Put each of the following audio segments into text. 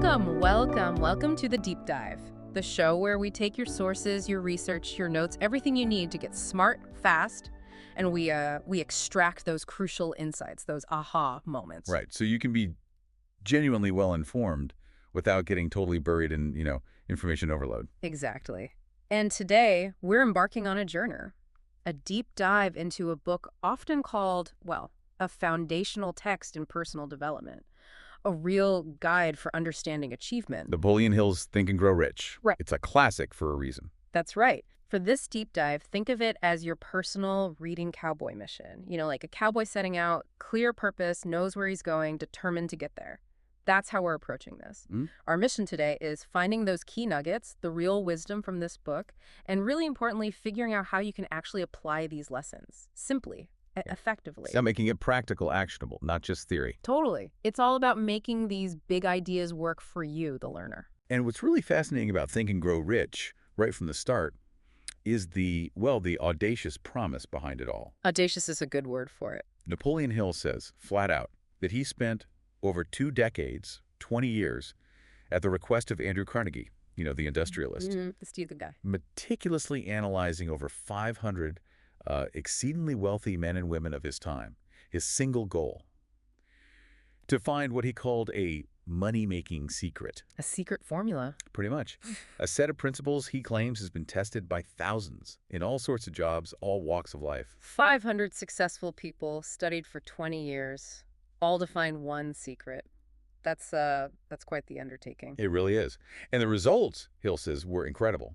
Welcome to the Deep Dive, the show where we take your sources, your research, your notes, everything you need to get smart, fast, and we extract those crucial insights, those aha moments. Right. So you can be genuinely well-informed without getting totally buried in, information overload. Exactly. And today, we're embarking on a journey, a deep dive into a book often called, well, a foundational text in personal development. A real guide for understanding achievement. Napoleon Hill's Think and Grow Rich. Right. It's a classic for a reason. That's right. For this deep dive, think of it as your personal reading cowboy mission. Like a cowboy setting out, clear purpose, knows where he's going, determined to get there. That's how we're approaching this. Our mission today is finding those key nuggets, the real wisdom from this book, and really importantly, figuring out how you can actually apply these lessons simply. Effectively. It's about making it practical, actionable, not just theory. Totally. It's all about making these big ideas work for you, the learner. And what's really fascinating about Think and Grow Rich, right from the start, is the audacious promise behind it all. Audacious is a good word for it. Napoleon Hill says, flat out, that he spent over 2 decades, 20 years, at the request of Andrew Carnegie, the industrialist. The stupid guy. Meticulously analyzing over 500 exceedingly wealthy men and women of his time, his single goal, to find what he called a money-making secret. A secret formula. Pretty much. A set of principles he claims has been tested by thousands in all sorts of jobs, all walks of life. 500 successful people studied for 20 years, all to find one secret. That's quite the undertaking. It really is. And the results, Hill says, were incredible.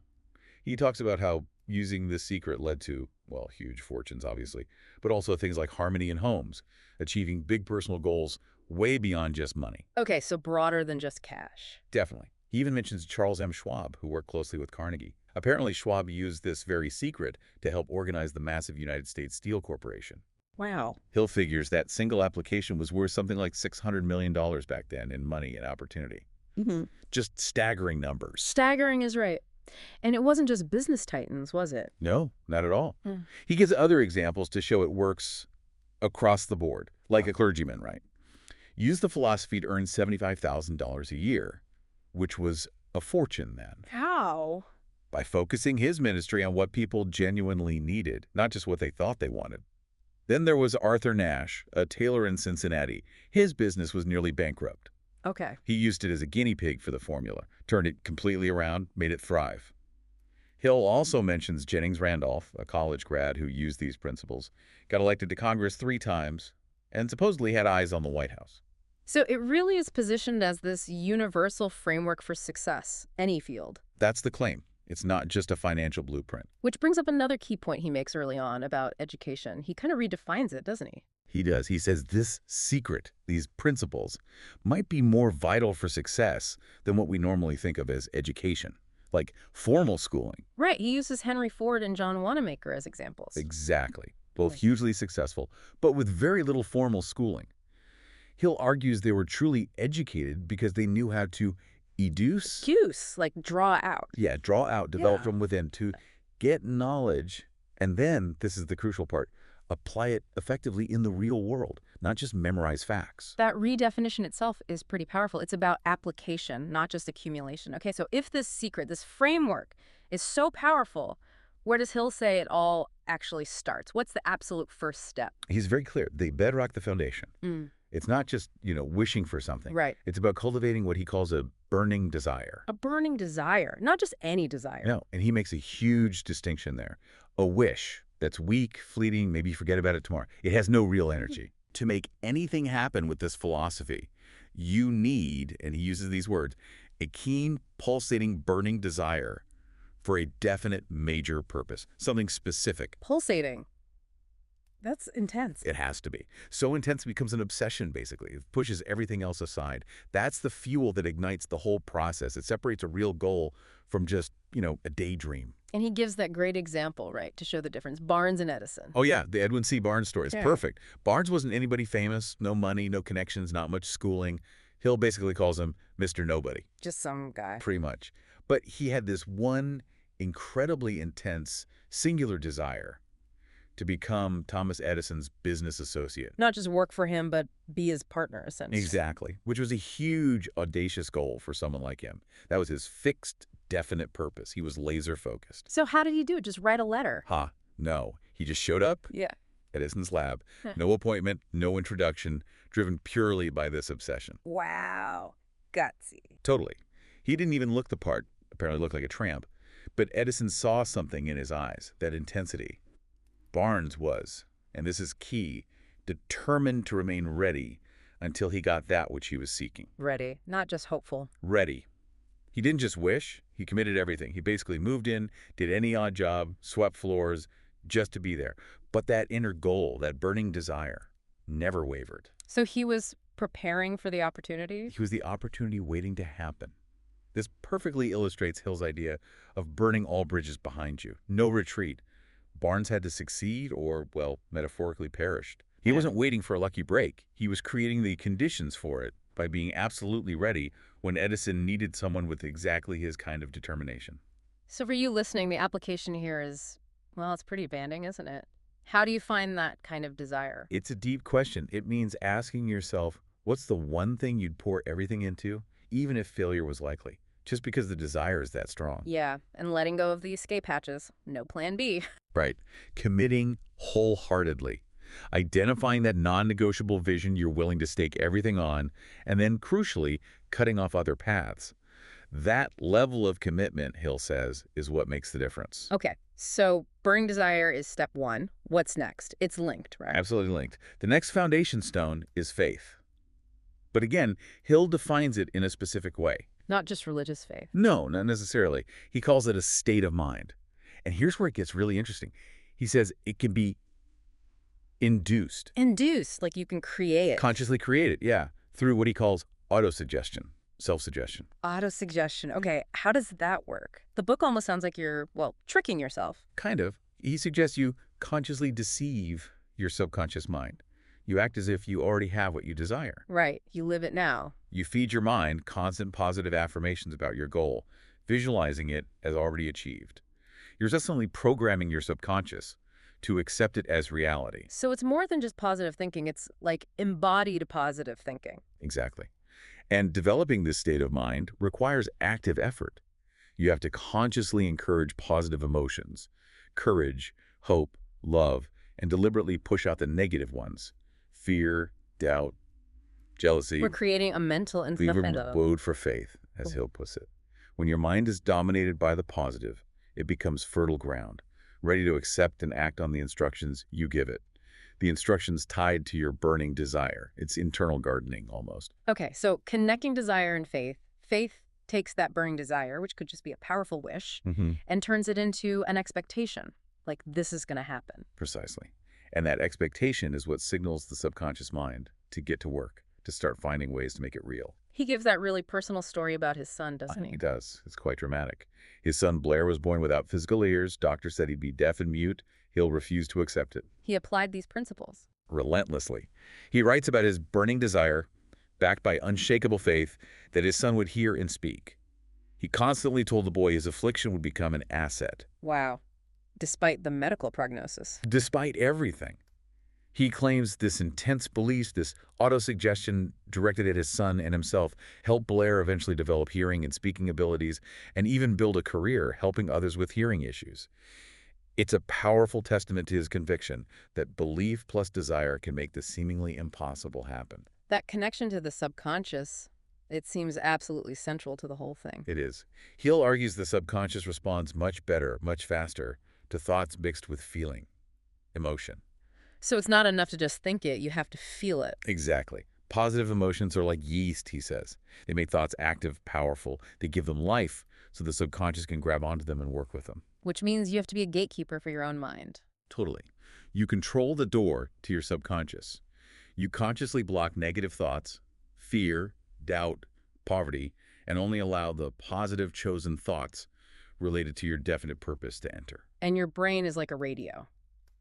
He talks about how using this secret led to, well, huge fortunes, obviously, but also things like harmony in homes, achieving big personal goals way beyond just money. Okay, so broader than just cash. Definitely. He even mentions Charles M. Schwab, who worked closely with Carnegie. Apparently, Schwab used this very secret to help organize the massive United States Steel Corporation. Wow. Hill figures that single application was worth something like $600 million back then in money and opportunity. Just staggering numbers. Staggering is right. And it wasn't just business titans, was it? No, not at all. He gives other examples to show it works across the board, like a clergyman, right? Used the philosophy to earn $75,000 a year, which was a fortune then. How? By focusing his ministry on what people genuinely needed, not just what they thought they wanted. Then there was Arthur Nash, a tailor in Cincinnati. His business was nearly bankrupt. Okay. He used it as a guinea pig for the formula, turned it completely around, made it thrive. Hill also mentions Jennings Randolph, a college grad who used these principles, got elected to Congress 3 times, and supposedly had eyes on the White House. So it really is positioned as this universal framework for success, any field. That's the claim. It's not just a financial blueprint. Which brings up another key point he makes early on about education. He kind of redefines it, doesn't he? He does. He says this secret, these principles, might be more vital for success than what we normally think of as education, like formal schooling. Right. He uses Henry Ford and John Wanamaker as examples. Exactly. Both hugely successful, but with very little formal schooling. Hill argues they were truly educated because they knew how to educe, like draw out. Yeah, draw out, develop from within, to get knowledge, and then, this is the crucial part, apply it effectively in the real world, not just memorize facts. That redefinition itself is pretty powerful. It's about application, not just accumulation. Okay, so if this secret, this framework is so powerful, where does Hill say it all actually starts? What's the absolute first step? He's very clear. They bedrock the foundation. It's not just, wishing for something. Right. It's about cultivating what he calls a burning desire. A burning desire, not just any desire. No, and he makes a huge distinction there. A wish that's weak, fleeting, maybe you forget about it tomorrow. It has no real energy. To make anything happen with this philosophy, you need, and he uses these words, a keen, pulsating, burning desire for a definite major purpose, something specific. Pulsating. That's intense. It has to be. So intense it becomes an obsession, basically. It pushes everything else aside. That's the fuel that ignites the whole process. It separates a real goal from just, a daydream. And he gives that great example, right, to show the difference. Barnes and Edison. Oh, yeah, the Edwin C. Barnes story is perfect. Barnes wasn't anybody famous, no money, no connections, not much schooling. Hill basically calls him Mr. Nobody. Just some guy. Pretty much. But he had this one incredibly intense, singular desire to become Thomas Edison's business associate. Not just work for him, but be his partner, essentially. Exactly, which was a huge, audacious goal for someone like him. That was his fixed, definite purpose. He was laser-focused. So how did he do it? Just write a letter? No. He just showed up Yeah. at Edison's lab. No appointment, no introduction, driven purely by this obsession. Wow. Gutsy. Totally. He didn't even look the part, apparently looked like a tramp. But Edison saw something in his eyes, that intensity. Barnes was, and this is key, determined to remain ready until he got that which he was seeking. Ready, not just hopeful. Ready. He didn't just wish, he committed everything. He basically moved in, did any odd job, swept floors, just to be there. But that inner goal, that burning desire, never wavered. So he was preparing for the opportunity? He was the opportunity waiting to happen. This perfectly illustrates Hill's idea of burning all bridges behind you. No retreat. Barnes had to succeed or, well, metaphorically perished. He wasn't waiting for a lucky break. He was creating the conditions for it by being absolutely ready when Edison needed someone with exactly his kind of determination. So for you listening, the application here is, well, it's pretty banding, isn't it? How do you find that kind of desire? It's a deep question. It means asking yourself, what's the one thing you'd pour everything into, even if failure was likely? Just because the desire is that strong. Yeah, and letting go of the escape hatches. No plan B. Right. Committing wholeheartedly. Identifying that non-negotiable vision you're willing to stake everything on, and then, crucially, cutting off other paths. That level of commitment, Hill says, is what makes the difference. Okay, so burning desire is step one. What's next? It's linked, right? Absolutely linked. The next foundation stone is faith. But again, Hill defines it in a specific way. Not just religious faith. No, not necessarily. He calls it a state of mind. And here's where it gets really interesting. He says it can be induced. Induced, like you can create it. Consciously created, yeah, through what he calls autosuggestion, self-suggestion. Autosuggestion. Okay, how does that work? The book almost sounds like you're, well, tricking yourself. Kind of. He suggests you consciously deceive your subconscious mind. You act as if you already have what you desire. Right, you live it now. You feed your mind constant positive affirmations about your goal, visualizing it as already achieved. You're essentially programming your subconscious to accept it as reality. So it's more than just positive thinking. It's like embodied positive thinking. Exactly. And developing this state of mind requires active effort. You have to consciously encourage positive emotions, courage, hope, love, and deliberately push out the negative ones. Fear, doubt, jealousy. We're creating a mental Leave room infinito. abode for faith, as Hill puts it. When your mind is dominated by the positive, it becomes fertile ground, ready to accept and act on the instructions you give it. The instructions tied to your burning desire. It's internal gardening, almost. Okay, so connecting desire and faith. Faith takes that burning desire, which could just be a powerful wish, and turns it into an expectation. Like, this is going to happen. Precisely. And that expectation is what signals the subconscious mind to get to work, to start finding ways to make it real. He gives that really personal story about his son, doesn't he? He does. It's quite dramatic. His son Blair was born without physical ears. Doctors said he'd be deaf and mute. Hill refused to accept it. He applied these principles. Relentlessly. He writes about his burning desire, backed by unshakable faith, that his son would hear and speak. He constantly told the boy his affliction would become an asset. Wow. Despite the medical prognosis. Despite everything. He claims this intense belief, this autosuggestion directed at his son and himself, helped Blair eventually develop hearing and speaking abilities and even build a career helping others with hearing issues. It's a powerful testament to his conviction that belief plus desire can make the seemingly impossible happen. That connection to the subconscious, it seems absolutely central to the whole thing. It is. Hill argues the subconscious responds much better, much faster, to thoughts mixed with feeling, emotion. So it's not enough to just think it, you have to feel it. Exactly. Positive emotions are like yeast, he says. They make thoughts active, powerful. They give them life so the subconscious can grab onto them and work with them. Which means you have to be a gatekeeper for your own mind. Totally. You control the door to your subconscious. You consciously block negative thoughts, fear, doubt, poverty, and only allow the positive chosen thoughts related to your definite purpose to enter. And your brain is like a radio,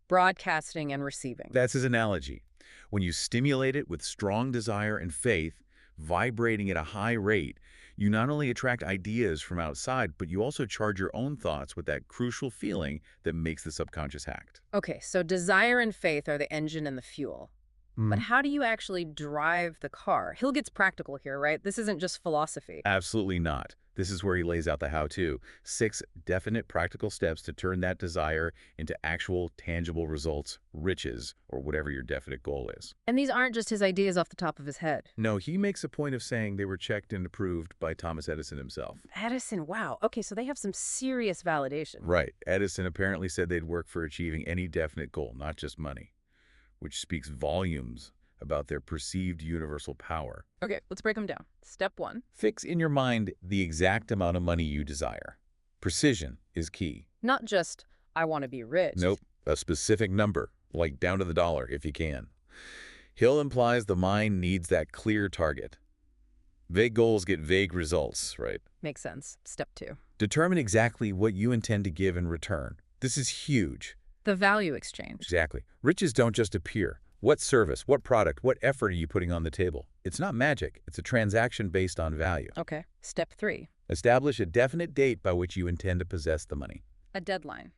broadcasting and receiving. That's his analogy. When you stimulate it with strong desire and faith, vibrating at a high rate, you not only attract ideas from outside, but you also charge your own thoughts with that crucial feeling that makes the subconscious act. Okay, so desire and faith are the engine and the fuel. But how do you actually drive the car? Hill gets practical here, right? This isn't just philosophy. Absolutely not. This is where he lays out the how-to. 6 definite practical steps to turn that desire into actual tangible results, riches, or whatever your definite goal is. And these aren't just his ideas off the top of his head. No, he makes a point of saying they were checked and approved by Thomas Edison himself. Edison, wow. Okay, so they have some serious validation. Right. Edison apparently said they'd work for achieving any definite goal, not just money, which speaks volumes about their perceived universal power. Okay, let's break them down. Step 1. Fix in your mind the exact amount of money you desire. Precision is key. Not just, I want to be rich. Nope, a specific number, like down to the dollar if you can. Hill implies the mind needs that clear target. Vague goals get vague results, right? Makes sense. Step 2. Determine exactly what you intend to give in return. This is huge. The value exchange. Exactly. Riches don't just appear. What service, what product, what effort are you putting on the table? It's not magic. It's a transaction based on value. Okay. Step 3. Establish a definite date by which you intend to possess the money. A deadline.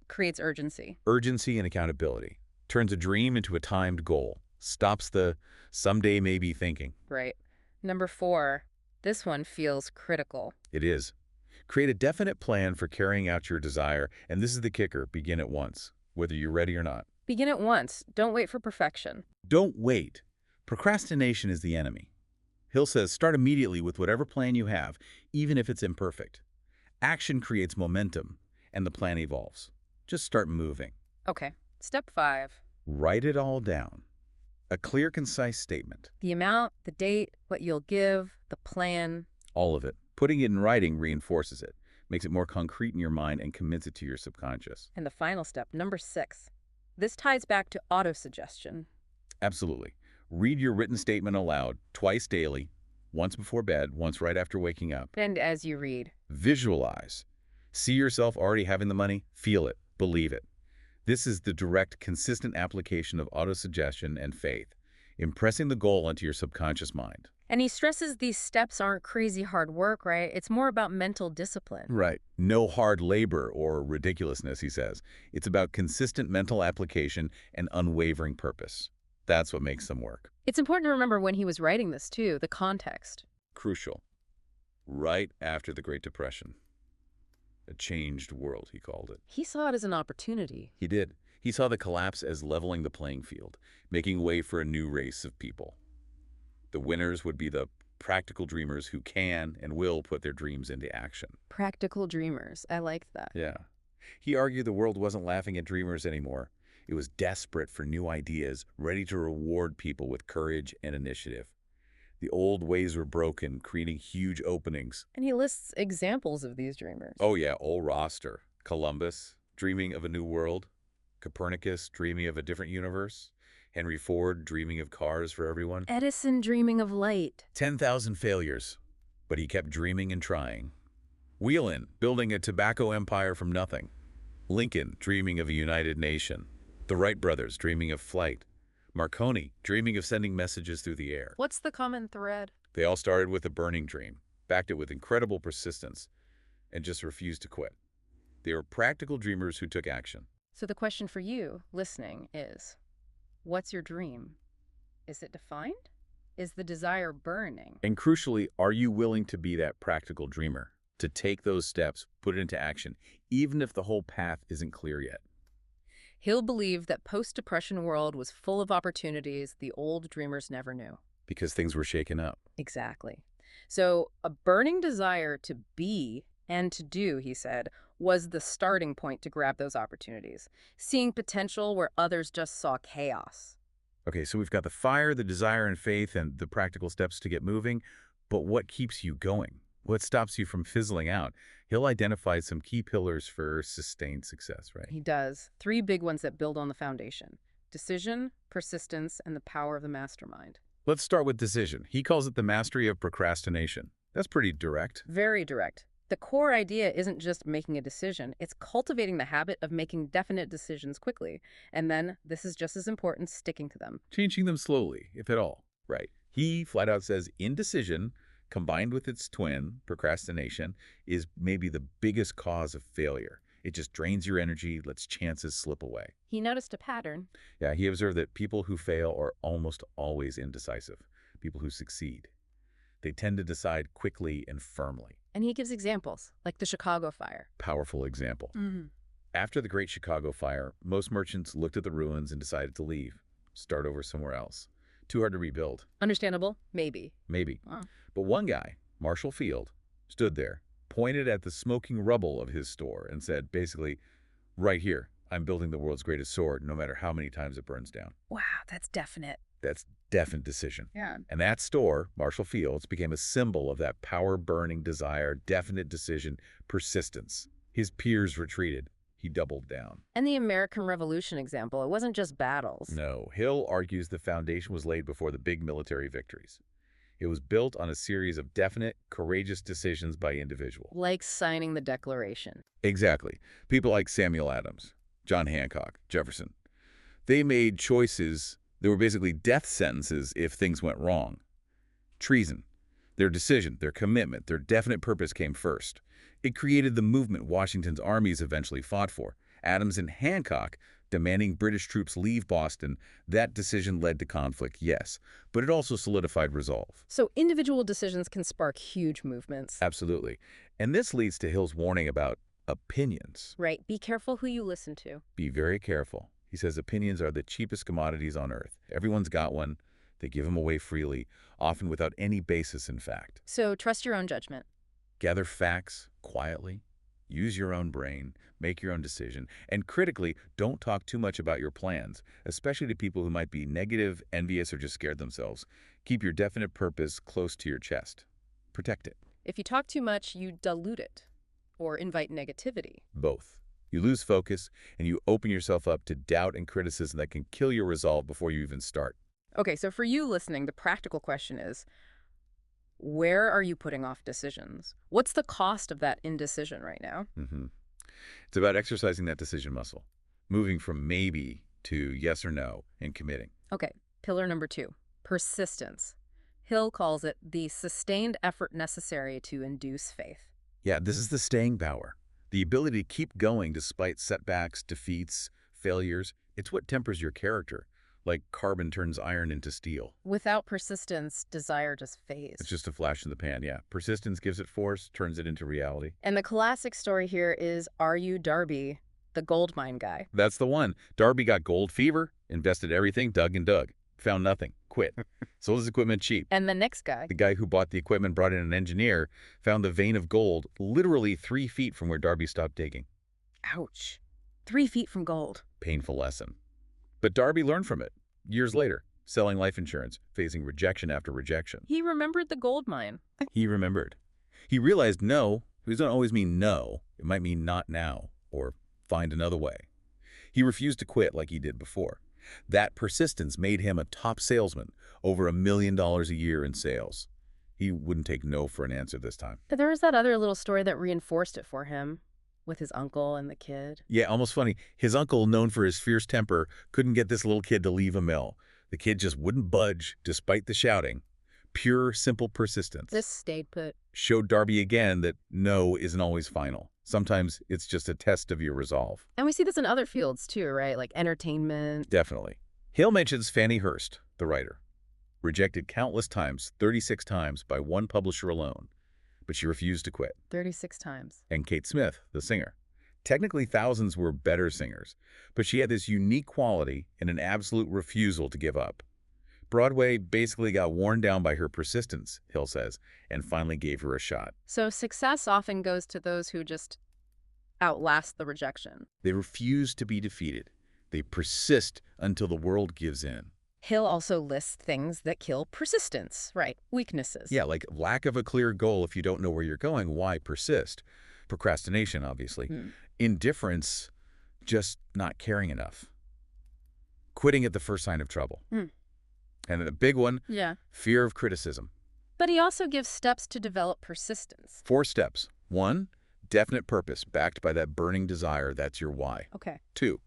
Creates urgency. Urgency and accountability. Turns a dream into a timed goal. Stops the someday maybe thinking. Right. Number 4. This one feels critical. It is. Create a definite plan for carrying out your desire, and this is the kicker, begin at once, whether you're ready or not. Begin at once. Don't wait for perfection. Don't wait. Procrastination is the enemy. Hill says start immediately with whatever plan you have, even if it's imperfect. Action creates momentum, and the plan evolves. Just start moving. Okay. Step 5. Write it all down. A clear, concise statement. The amount, the date, what you'll give, the plan. All of it. Putting it in writing reinforces it, makes it more concrete in your mind, and commits it to your subconscious. And the final step, number 6. This ties back to autosuggestion. Absolutely. Read your written statement aloud twice daily, once before bed, once right after waking up. And as you read. Visualize. See yourself already having the money, feel it, believe it. This is the direct, consistent application of autosuggestion and faith, impressing the goal onto your subconscious mind. And he stresses these steps aren't crazy hard work, right? It's more about mental discipline. Right. No hard labor or ridiculousness, he says. It's about consistent mental application and unwavering purpose. That's what makes them work. It's important to remember when he was writing this, too, the context. Crucial. Right after the Great Depression. A changed world, he called it. He saw it as an opportunity. He did. He saw the collapse as leveling the playing field, making way for a new race of people. The winners would be the practical dreamers who can and will put their dreams into action. Practical dreamers. I like that. Yeah. He argued the world wasn't laughing at dreamers anymore. It was desperate for new ideas, ready to reward people with courage and initiative. The old ways were broken, creating huge openings. And he lists examples of these dreamers. Oh yeah, old roster. Columbus, dreaming of a new world. Copernicus, dreaming of a different universe. Henry Ford, dreaming of cars for everyone. Edison, dreaming of light. 10,000 failures, but he kept dreaming and trying. Whelan, building a tobacco empire from nothing. Lincoln, dreaming of a united nation. The Wright brothers, dreaming of flight. Marconi, dreaming of sending messages through the air. What's the common thread? They all started with a burning dream, backed it with incredible persistence, and just refused to quit. They were practical dreamers who took action. So the question for you, listening, is, what's your dream? Is it defined? Is the desire burning? And crucially, are you willing to be that practical dreamer? To take those steps, put it into action, even if the whole path isn't clear yet? Hill believed that post-Depression world was full of opportunities the old dreamers never knew. Because things were shaken up. Exactly. So a burning desire to be and to do, he said, was the starting point to grab those opportunities, seeing potential where others just saw chaos. Okay, so we've got the fire, the desire and faith, and the practical steps to get moving. But what keeps you going? What stops you from fizzling out? Hill identified some key pillars for sustained success, right? He does. 3 big ones that build on the foundation: decision, persistence, and the power of the mastermind. Let's start with decision. He calls it the mastery of procrastination. That's pretty direct. Very direct. The core idea isn't just making a decision, it's cultivating the habit of making definite decisions quickly. And then, this is just as important, sticking to them. Changing them slowly, if at all. Right. He flat out says indecision, combined with its twin, procrastination, is maybe the biggest cause of failure. It just drains your energy, lets chances slip away. He noticed a pattern. Yeah, he observed that people who fail are almost always indecisive. People who succeed, they tend to decide quickly and firmly. And he gives examples, like the Chicago fire. Powerful example. Mm-hmm. After the Great Chicago Fire, most merchants looked at the ruins and decided to leave, start over somewhere else. Too hard to rebuild. Understandable? Maybe. Maybe. Wow. But one guy, Marshall Field, stood there, pointed at the smoking rubble of his store and said, basically, right here, I'm building the world's greatest sword, no matter how many times it burns down. Wow, that's definite. That's definite decision. Yeah. And that store, Marshall Field's, became a symbol of that power-burning desire, definite decision, persistence. His peers retreated. He doubled down. And the American Revolution example, it wasn't just battles. No, Hill argues the foundation was laid before the big military victories. It was built on a series of definite, courageous decisions by individuals. Like signing the Declaration. Exactly. People like Samuel Adams, John Hancock, Jefferson. They made choices that were basically death sentences if things went wrong. Treason. Their decision, their commitment, their definite purpose came first. It created the movement Washington's armies eventually fought for. Adams and Hancock demanding British troops leave Boston. That decision led to conflict, yes, but it also solidified resolve. So individual decisions can spark huge movements. Absolutely. And this leads to Hill's warning about opinions. Right. Be careful who you listen to. Be very careful. He says opinions are the cheapest commodities on earth. Everyone's got one. They give them away freely, often without any basis in fact. So trust your own judgment. Gather facts quietly. Use your own brain. Make your own decision. And critically, don't talk too much about your plans, especially to people who might be negative, envious, or just scared themselves. Keep your definite purpose close to your chest. Protect it. If you talk too much, you dilute it or invite negativity. Both. You lose focus, and you open yourself up to doubt and criticism that can kill your resolve before you even start. Okay, so for you listening, the practical question is, where are you putting off decisions? What's the cost of that indecision right now? It's about exercising that decision muscle, moving from maybe to yes or no and committing. Okay, pillar number 2, persistence. Hill calls it the sustained effort necessary to induce faith. Yeah, this is the staying power. The ability to keep going despite setbacks, defeats, failures. It's what tempers your character, like carbon turns iron into steel. Without persistence, desire just fades. It's just a flash in the pan, yeah. Persistence gives it force, turns it into reality. And the classic story here is R.U. Darby, the gold mine guy. That's the one. Darby got gold fever, invested everything, dug and dug. Found nothing, quit. Sold his equipment cheap. And the next guy, The guy who bought the equipment brought in an engineer, found the vein of gold literally 3 feet from where Darby stopped digging. ouch, 3 feet from gold. Painful lesson. But Darby learned from it. Years later, selling life insurance, facing rejection after rejection. He remembered the gold mine. He remembered. He realized no doesn't always mean no. It might mean not now, or find another way. He refused to quit like he did before. That persistence made him a top salesman, over $1 million a year in sales. He wouldn't take no for an answer this time. There was that other little story that reinforced it for him, with his uncle and the kid. Yeah, almost funny. His uncle, known for his fierce temper, couldn't get this little kid to leave a mill. The kid just wouldn't budge, despite the shouting. Pure, simple persistence. This stayed put. Showed Darby again that no isn't always final. Sometimes it's just a test of your resolve. And we see this in other fields too, right? Like entertainment. Definitely. Hill mentions Fannie Hurst, the writer. Rejected countless times, 36 times, by one publisher alone. But she refused to quit. 36 times. And Kate Smith, the singer. Technically, thousands were better singers, but she had this unique quality and an absolute refusal to give up. Broadway basically got worn down by her persistence, Hill says, and finally gave her a shot. So success often goes to those who just outlast the rejection. They refuse to be defeated. They persist until the world gives in. Hill also lists things that kill persistence, right? Weaknesses. Yeah, like lack of a clear goal. If you don't know where you're going, why persist? Procrastination, obviously. Indifference, just not caring enough. Quitting at the first sign of trouble. And then a big one, Yeah. fear of criticism. But he also gives steps to develop persistence. 4 steps. 1, definite purpose, backed by that burning desire. That's your why. Okay. 2,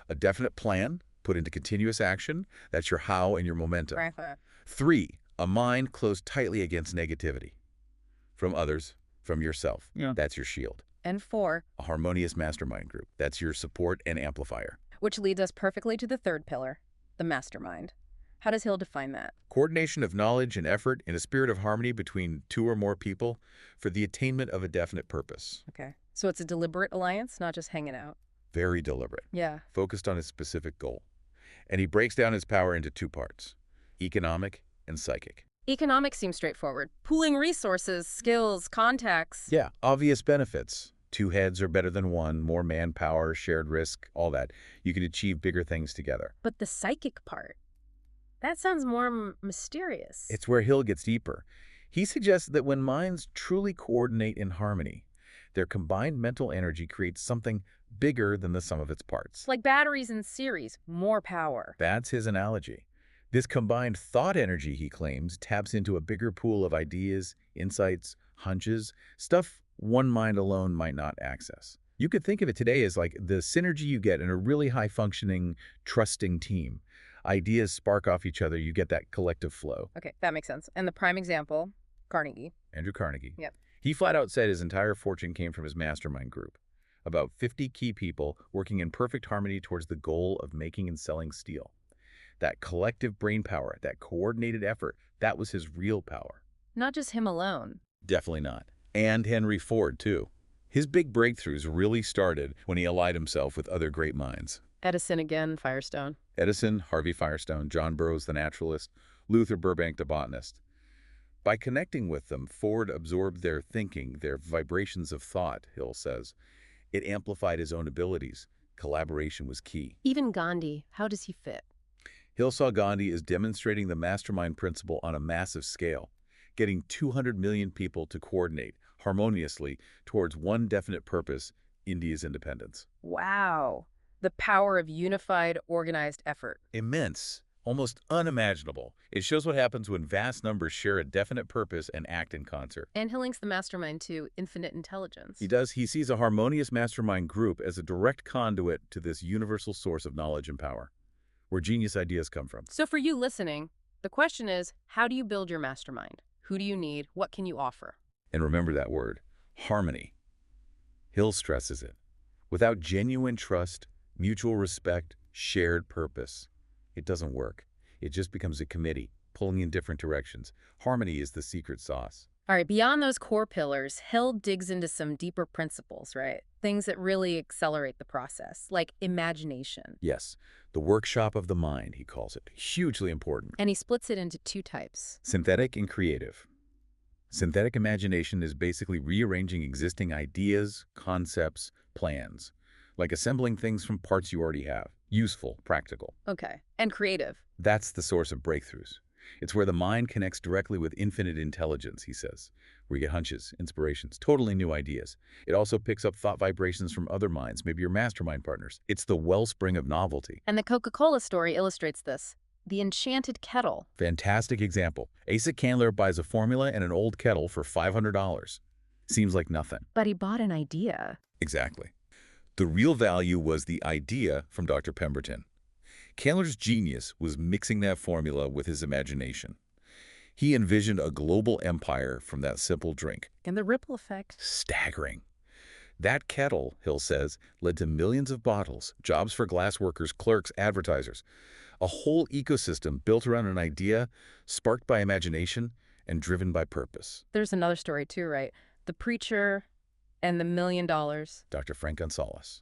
a definite plan, put into continuous action. That's your how and your momentum. Right. 3, A mind closed tightly against negativity. From others, from yourself. Yeah. That's your shield. And 4, A harmonious mastermind group. That's your support and amplifier. which leads us perfectly to the third pillar, the mastermind. How does Hill define that? Coordination of knowledge and effort in a spirit of harmony between two or more people for the attainment of a definite purpose. Okay. So it's a deliberate alliance, not just hanging out. Very deliberate. Yeah. Focused on a specific goal. And he breaks down his power into two parts, economic and psychic. Economics seems straightforward. Pooling resources, skills, contacts. Yeah, obvious benefits. Two heads are better than one, more manpower, shared risk, all that. You can achieve bigger things together. But the psychic part, that sounds more mysterious. It's where Hill gets deeper. He suggests that when minds truly coordinate in harmony, their combined mental energy creates something bigger than the sum of its parts. like batteries in series, more power. That's his analogy. This combined thought energy, he claims, taps into a bigger pool of ideas, insights, hunches, stuff one mind alone might not access. You could think of it today as like the synergy you get in a really high-functioning, trusting team. Ideas spark off each other, you get that collective flow. Okay, that makes sense. And the prime example, Carnegie. Andrew Carnegie. Yep. He flat out said his entire fortune came from his mastermind group. About 50 key people working in perfect harmony towards the goal of making and selling steel. That collective brain power, that coordinated effort, that was his real power. Not just him alone. Definitely not. And Henry Ford, too. His big breakthroughs really started when he allied himself with other great minds. Edison again, Firestone. Edison, Harvey Firestone, John Burroughs the naturalist, Luther Burbank the botanist. By connecting with them, Ford absorbed their thinking, their vibrations of thought, Hill says. It amplified his own abilities. Collaboration was key. Even Gandhi, how does he fit? Hill saw Gandhi as demonstrating the mastermind principle on a massive scale, getting 200 million people to coordinate harmoniously towards one definite purpose, India's independence. Wow. The power of unified, organized effort. Immense, almost unimaginable. It shows what happens when vast numbers share a definite purpose and act in concert. And he links the mastermind to infinite intelligence. He does. He sees a harmonious mastermind group as a direct conduit to this universal source of knowledge and power, where genius ideas come from. So for you listening, the question is, how do you build your mastermind? Who do you need? What can you offer? And remember that word, harmony. Hill stresses it. Without genuine trust, mutual respect, shared purpose, it doesn't work. It just becomes a committee, pulling in different directions. Harmony is the secret sauce. All right, beyond those core pillars, Hill digs into some deeper principles, right? Things that really accelerate the process, like imagination. Yes, the workshop of the mind, he calls it. Hugely important. And he splits it into two types. Synthetic and creative. Synthetic imagination is basically rearranging existing ideas, concepts, plans, like assembling things from parts you already have. Useful, practical. Okay. And creative. That's the source of breakthroughs. It's where the mind connects directly with infinite intelligence, he says, where you get hunches, inspirations, totally new ideas. It also picks up thought vibrations from other minds, maybe your mastermind partners. It's the wellspring of novelty. And the Coca-Cola story illustrates this. The enchanted kettle. Fantastic example. Asa Candler buys a formula and an old kettle for $500. Seems like nothing. But he bought an idea. Exactly. The real value was the idea from Dr. Pemberton. Candler's genius was mixing that formula with his imagination. He envisioned a global empire from that simple drink. And the ripple effect. Staggering. That kettle, Hill says, led to millions of bottles, jobs for glass workers, clerks, advertisers. A whole ecosystem built around an idea, sparked by imagination and driven by purpose. There's another story too, right? The preacher and the $1 million. Dr. Frank Gonzalez.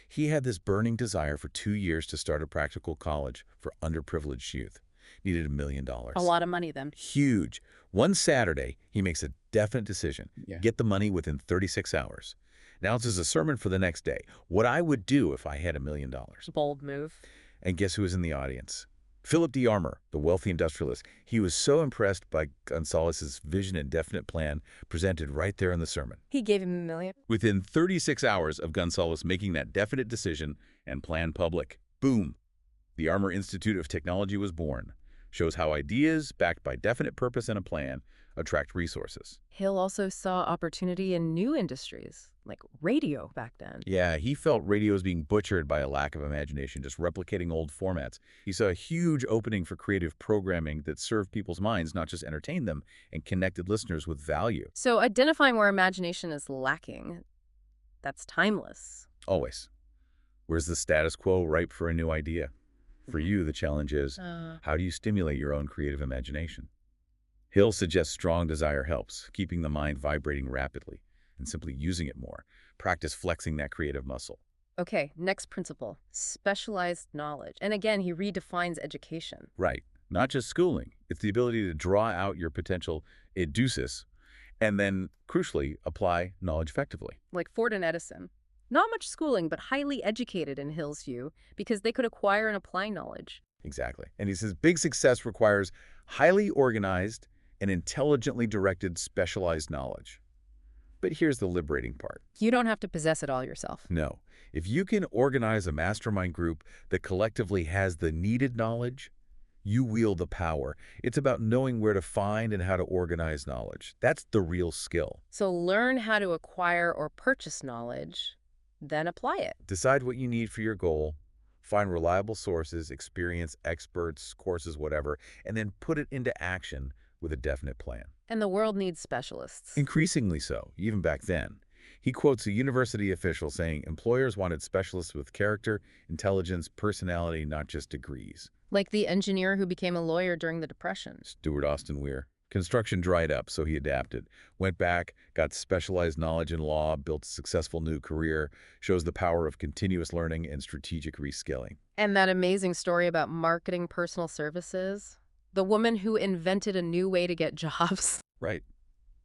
He had this burning desire for 2 years to start a practical college for underprivileged youth. Needed $1 million. A lot of money then. Huge. One Saturday, he makes a definite decision. Yeah. Get the money within 36 hours. Announces a sermon for the next day. What I would do if I had $1 million. Bold move. And guess who was in the audience? Philip D. Armour, the wealthy industrialist. He was so impressed by Gonzalez's vision and definite plan presented right there in the sermon. He gave him $1 million. Within 36 hours of Gonzalez making that definite decision and plan public, boom, the Armour Institute of Technology was born. Shows how ideas, backed by definite purpose and a plan, attract resources. Hill also saw opportunity in new industries, like radio back then. Yeah, he felt radio was being butchered by a lack of imagination, just replicating old formats. He saw a huge opening for creative programming that served people's minds, not just entertained them, and connected listeners with value. So identifying where imagination is lacking, that's timeless. Always. Where's the status quo ripe for a new idea? For you, the challenge is, how do you stimulate your own creative imagination? Hill suggests strong desire helps, keeping the mind vibrating rapidly, and simply using it more. Practice flexing that creative muscle. Okay, next principle, specialized knowledge. And again, he redefines education. Right. Not just schooling. It's the ability to draw out your potential educes and then, crucially, apply knowledge effectively. Like Ford and Edison. Not much schooling, but highly educated in Hill's view, because they could acquire and apply knowledge. Exactly. And he says big success requires highly organized and intelligently directed specialized knowledge. But here's the liberating part. You don't have to possess it all yourself. No. If you can organize a mastermind group that collectively has the needed knowledge, you wield the power. It's about knowing where to find and how to organize knowledge. That's the real skill. So learn how to acquire or purchase knowledge, then apply it. Decide what you need for your goal, find reliable sources, experience, experts, courses, whatever, and then put it into action with a definite plan. And the world needs specialists. Increasingly so, even back then. He quotes a university official saying employers wanted specialists with character, intelligence, personality, not just degrees. Like the engineer who became a lawyer during the Depression. Stuart Austin Weir. Construction dried up, so he adapted. Went back, got specialized knowledge in law, built a successful new career, shows the power of continuous learning and strategic reskilling. And that amazing story about marketing personal services. The woman who invented a new way to get jobs. Right.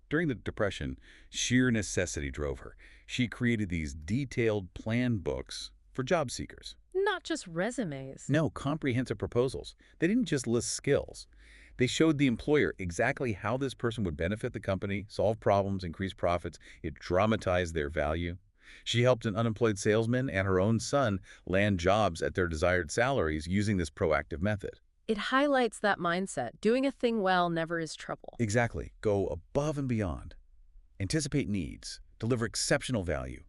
During the Depression, sheer necessity drove her. She created these detailed plan books for job seekers. Not just resumes. No, comprehensive proposals. They didn't just list skills. They showed the employer exactly how this person would benefit the company, solve problems, increase profits. It dramatized their value. She helped an unemployed salesman and her own son land jobs at their desired salaries using this proactive method. It highlights that mindset. Doing a thing well never is trouble. Exactly. Go above and beyond. Anticipate needs. Deliver exceptional value.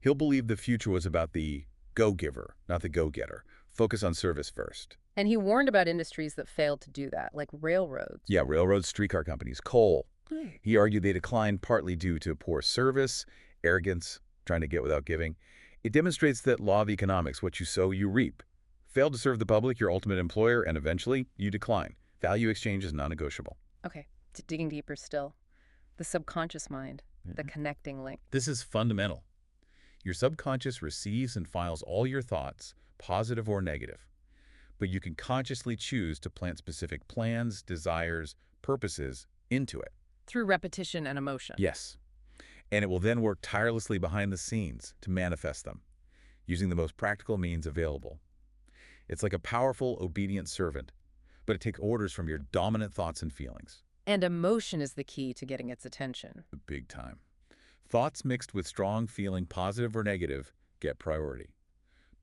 He'll believe the future was about the go-giver, not the go-getter. Focus on service first. And he warned about industries that failed to do that, like railroads. Yeah, railroads, streetcar companies, coal. He argued they declined partly due to poor service, arrogance, trying to get without giving. It demonstrates that law of economics, what you sow, you reap. Fail to serve the public, your ultimate employer, and eventually you decline. Value exchange is non-negotiable. Okay, digging deeper still. The subconscious mind, the connecting link. This is fundamental. Your subconscious receives and files all your thoughts, positive or negative. But you can consciously choose to plant specific plans, desires, purposes into it. Through repetition and emotion. Yes. And it will then work tirelessly behind the scenes to manifest them, using the most practical means available. It's like a powerful, obedient servant, but it takes orders from your dominant thoughts and feelings. And emotion is the key to getting its attention. Big time. Thoughts mixed with strong feeling, positive or negative, get priority.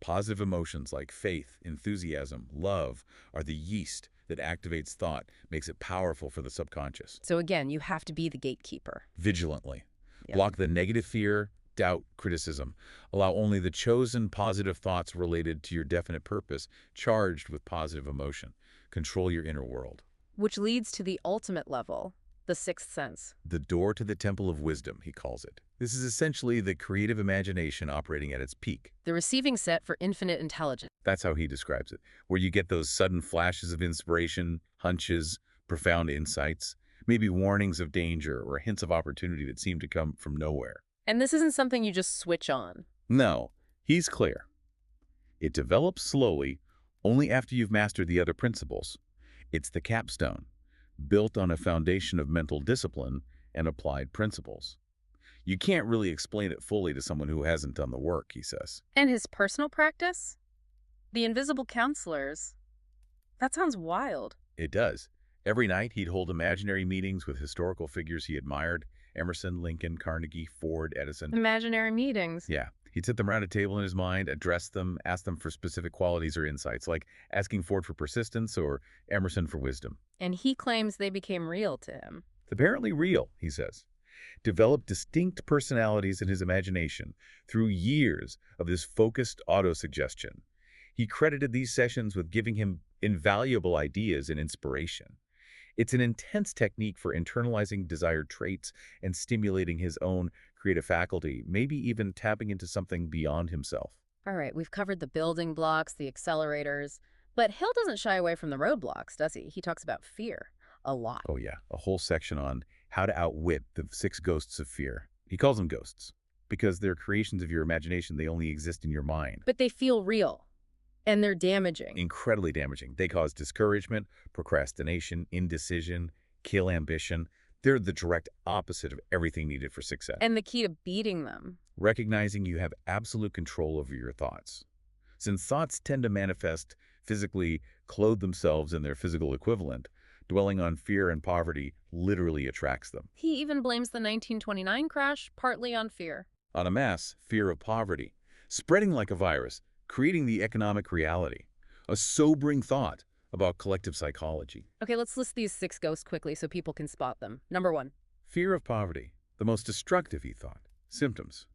Positive emotions like faith, enthusiasm, love are the yeast that activates thought, makes it powerful for the subconscious. So again, you have to be the gatekeeper. Vigilantly. Yep. Block the negative fear, doubt, criticism. Allow only the chosen positive thoughts related to your definite purpose, charged with positive emotion. Control your inner world. Which leads to the ultimate level, the sixth sense. The door to the temple of wisdom, he calls it. This is essentially the creative imagination operating at its peak. The receiving set for infinite intelligence. That's how he describes it, where you get those sudden flashes of inspiration, hunches, profound insights, maybe warnings of danger or hints of opportunity that seem to come from nowhere. And this isn't something you just switch on. No, he's clear. It develops slowly, only after you've mastered the other principles. It's the capstone, built on a foundation of mental discipline and applied principles. You can't really explain it fully to someone who hasn't done the work, he says. And his personal practice? The invisible counselors? That sounds wild. It does. Every night, he'd hold imaginary meetings with historical figures he admired, Emerson, Lincoln, Carnegie, Ford, Edison. Imaginary meetings. Yeah. He'd sit them around a table in his mind, address them, ask them for specific qualities or insights, like asking Ford for persistence or Emerson for wisdom. And he claims they became real to him. It's apparently real, he says. Developed distinct personalities in his imagination through years of this focused autosuggestion. He credited these sessions with giving him invaluable ideas and inspiration. It's an intense technique for internalizing desired traits and stimulating his own creative faculty, maybe even tapping into something beyond himself. All right, we've covered the building blocks, the accelerators, but Hill doesn't shy away from the roadblocks, does he? He talks about fear a lot. Oh yeah, a whole section on how to outwit the 6 ghosts of fear. He calls them ghosts because they're creations of your imagination. They only exist in your mind. But they feel real, and they're damaging. Incredibly damaging. They cause discouragement, procrastination, indecision, kill ambition. They're the direct opposite of everything needed for success. And the key to beating them. Recognizing you have absolute control over your thoughts. Since thoughts tend to manifest physically, clothe themselves in their physical equivalent, dwelling on fear and poverty literally attracts them. He even blames the 1929 crash partly on fear. En masse, fear of poverty, spreading like a virus, creating the economic reality. A sobering thought about collective psychology. Okay, let's list these 6 ghosts quickly so people can spot them. Number 1. Fear of poverty, the most destructive, he thought. Symptoms: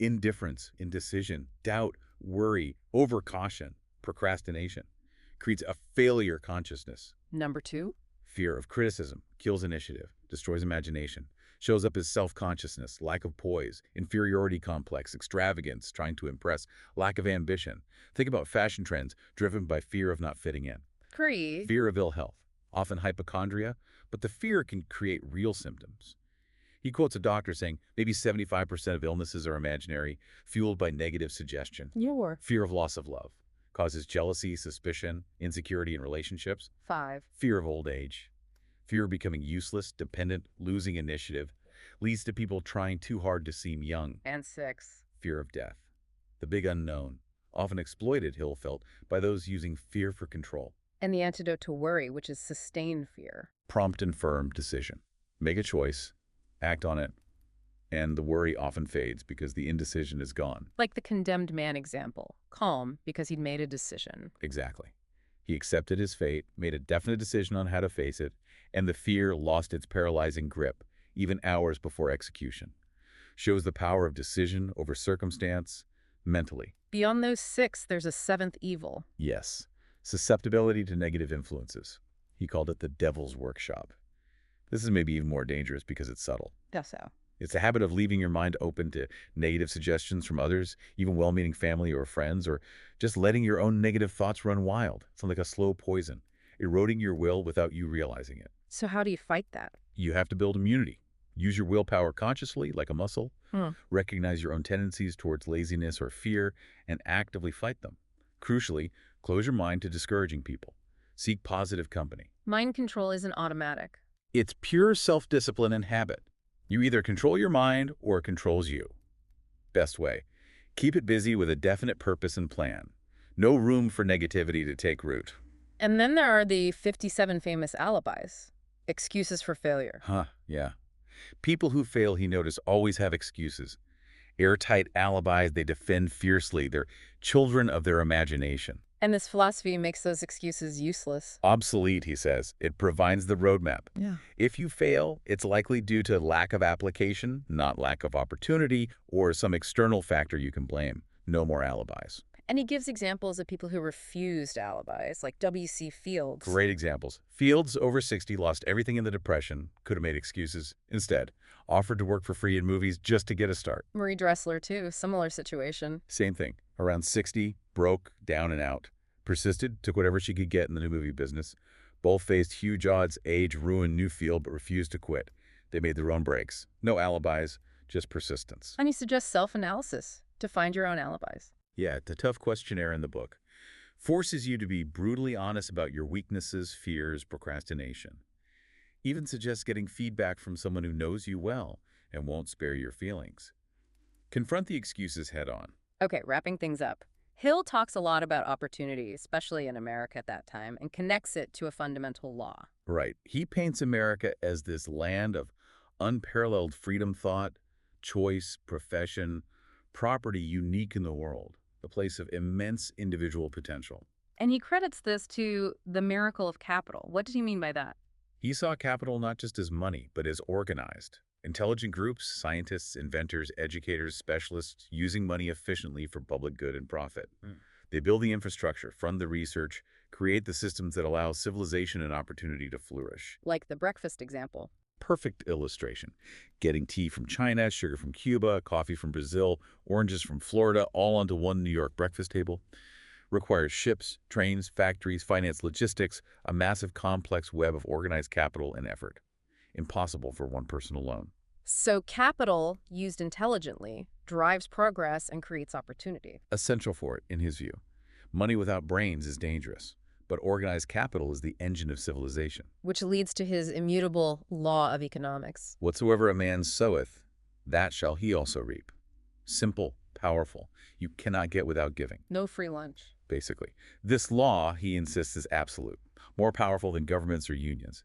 indifference, indecision, doubt, worry, overcaution, procrastination. Creates a failure consciousness. Number 2. Fear of criticism, kills initiative, destroys imagination. Shows up as self-consciousness, lack of poise, inferiority complex, extravagance, trying to impress, lack of ambition. Think about fashion trends driven by fear of not fitting in. Cree. Fear of ill health, often hypochondria, but the fear can create real symptoms. He quotes a doctor saying maybe 75% of illnesses are imaginary, fueled by negative suggestion. Your. Fear of loss of love causes jealousy, suspicion, insecurity in relationships. 5. Fear of old age. Fear of becoming useless, dependent, losing initiative, leads to people trying too hard to seem young. And 6. Fear of death. The big unknown, often exploited, Hill felt, by those using fear for control. And the antidote to worry, which is sustained fear. Prompt and firm decision. Make a choice, act on it, and the worry often fades because the indecision is gone. Like the condemned man example. Calm because he'd made a decision. Exactly. He accepted his fate, made a definite decision on how to face it, and the fear lost its paralyzing grip, even hours before execution. Shows the power of decision over circumstance, mentally. Beyond those 6, there's a 7th evil. Yes. Susceptibility to negative influences. He called it the devil's workshop. This is maybe even more dangerous because it's subtle. How so? It's the habit of leaving your mind open to negative suggestions from others, even well-meaning family or friends, or just letting your own negative thoughts run wild. It's like a slow poison, eroding your will without you realizing it. So how do you fight that? You have to build immunity. Use your willpower consciously, like a muscle. Hmm. Recognize your own tendencies towards laziness or fear, and actively fight them. Crucially, close your mind to discouraging people. Seek positive company. Mind control isn't automatic. It's pure self-discipline and habit. You either control your mind or it controls you. Best way: keep it busy with a definite purpose and plan. No room for negativity to take root. And then there are the 57 famous alibis. Excuses for failure. Yeah. People who fail, he noticed, always have excuses. Airtight alibis they defend fiercely. They're children of their imagination. And this philosophy makes those excuses useless. Obsolete, he says. It provides the roadmap. Yeah. If you fail, it's likely due to lack of application, not lack of opportunity, or some external factor you can blame. No more alibis. And he gives examples of people who refused alibis, like W.C. Fields. Great examples. Fields, over 60, lost everything in the Depression, could have made excuses. Instead, offered to work for free in movies just to get a start. Marie Dressler, too. Similar situation. Same thing. Around 60, broke, down and out. Persisted, took whatever she could get in the new movie business. Both faced huge odds, age, ruin, new field, but refused to quit. They made their own breaks. No alibis, just persistence. And he suggests self-analysis to find your own alibis. Yeah, it's a tough questionnaire in the book. Forces you to be brutally honest about your weaknesses, fears, procrastination. Even suggests getting feedback from someone who knows you well and won't spare your feelings. Confront the excuses head on. Okay, wrapping things up. Hill talks a lot about opportunity, especially in America at that time, and connects it to a fundamental law. Right. He paints America as this land of unparalleled freedom thought, choice, profession, property unique in the world, a place of immense individual potential. And he credits this to the miracle of capital. What did he mean by that? He saw capital not just as money, but as organized. Intelligent groups, scientists, inventors, educators, specialists using money efficiently for public good and profit. They build the infrastructure, fund the research, create the systems that allow civilization and opportunity to flourish. Like the breakfast example. Perfect illustration. Getting tea from China, sugar from Cuba, coffee from Brazil, oranges from Florida, all onto one New York breakfast table requires ships, trains, factories, finance, logistics, a massive complex web of organized capital and effort. Impossible for one person alone. So capital, used intelligently, drives progress and creates opportunity. Essential for it, in his view. Money without brains is dangerous, but organized capital is the engine of civilization. Which leads to his immutable law of economics. Whatsoever a man soweth, that shall he also reap. Simple, powerful. You cannot get without giving. No free lunch. Basically. This law, he insists, is absolute, more powerful than governments or unions.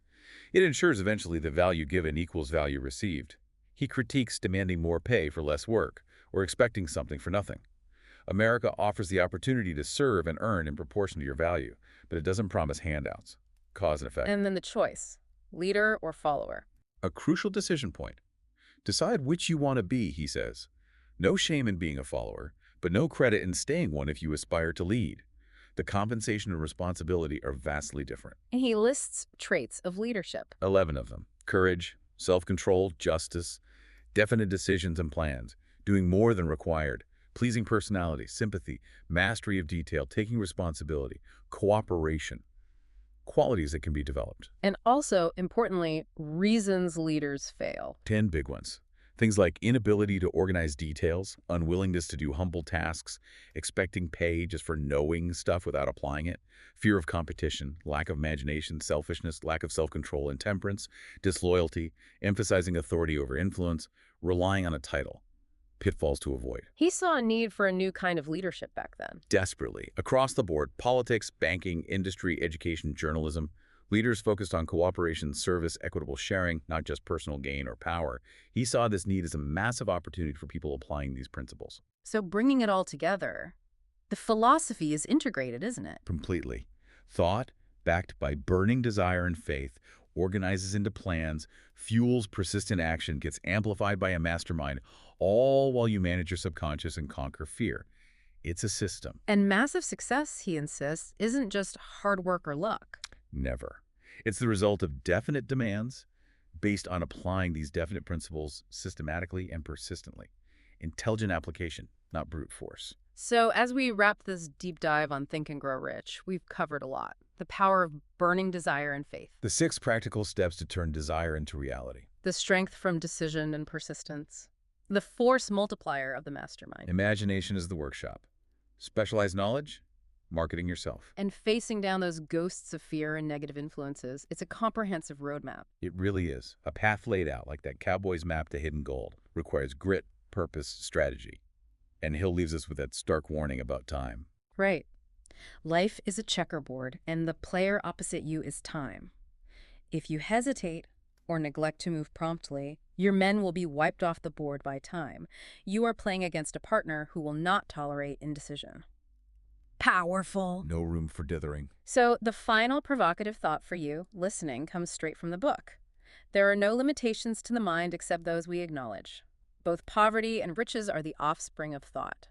It ensures eventually that value given equals value received. He critiques demanding more pay for less work, or expecting something for nothing. America offers the opportunity to serve and earn in proportion to your value, but it doesn't promise handouts. Cause and effect. And then the choice, leader or follower. A crucial decision point. Decide which you want to be, he says. No shame in being a follower, but no credit in staying one if you aspire to lead. The compensation and responsibility are vastly different. And he lists traits of leadership. 11 of them. Courage, self-control, justice, definite decisions and plans, doing more than required, pleasing personality, sympathy, mastery of detail, taking responsibility, cooperation, qualities that can be developed. And also, importantly, reasons leaders fail. 10 big ones. Things like inability to organize details, unwillingness to do humble tasks, expecting pay just for knowing stuff without applying it, fear of competition, lack of imagination, selfishness, lack of self-control, intemperance, disloyalty, emphasizing authority over influence, relying on a title. Pitfalls to avoid. He saw a need for a new kind of leadership back then. Desperately. Across the board, politics, banking, industry, education, journalism, leaders focused on cooperation, service, equitable sharing, not just personal gain or power. He saw this need as a massive opportunity for people applying these principles. So bringing it all together, the philosophy is integrated, isn't it? Completely. Thought, backed by burning desire and faith, organizes into plans, fuels persistent action, gets amplified by a mastermind, all while you manage your subconscious and conquer fear. It's a system. And massive success, he insists, isn't just hard work or luck. Never. It's the result of definite demands based on applying these definite principles systematically and persistently. Intelligent application, not brute force. So as we wrap this deep dive on Think and Grow Rich, we've covered a lot. The power of burning desire and faith. The 6 practical steps to turn desire into reality. The strength from decision and persistence. The force multiplier of the mastermind. Imagination is the workshop. Specialized knowledge, marketing yourself. And facing down those ghosts of fear and negative influences, it's a comprehensive roadmap. It really is. A path laid out, like that cowboy's map to hidden gold, requires grit, purpose, strategy. And Hill leaves us with that stark warning about time. Right. Life is a checkerboard, and the player opposite you is time. If you hesitate or neglect to move promptly, your men will be wiped off the board by time. You are playing against a partner who will not tolerate indecision. Powerful. No room for dithering. So the final provocative thought for you, listening, comes straight from the book. There are no limitations to the mind except those we acknowledge. Both poverty and riches are the offspring of thought.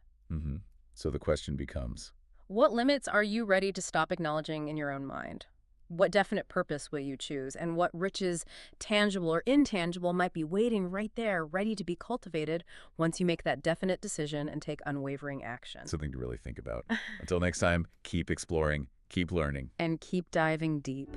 So the question becomes, What limits are you ready to stop acknowledging in your own mind? What definite purpose will you choose? And what riches, tangible or intangible, might be waiting right there, ready to be cultivated once you make that definite decision and take unwavering action? something to really think about. Until next time, keep exploring, keep learning. And keep diving deep.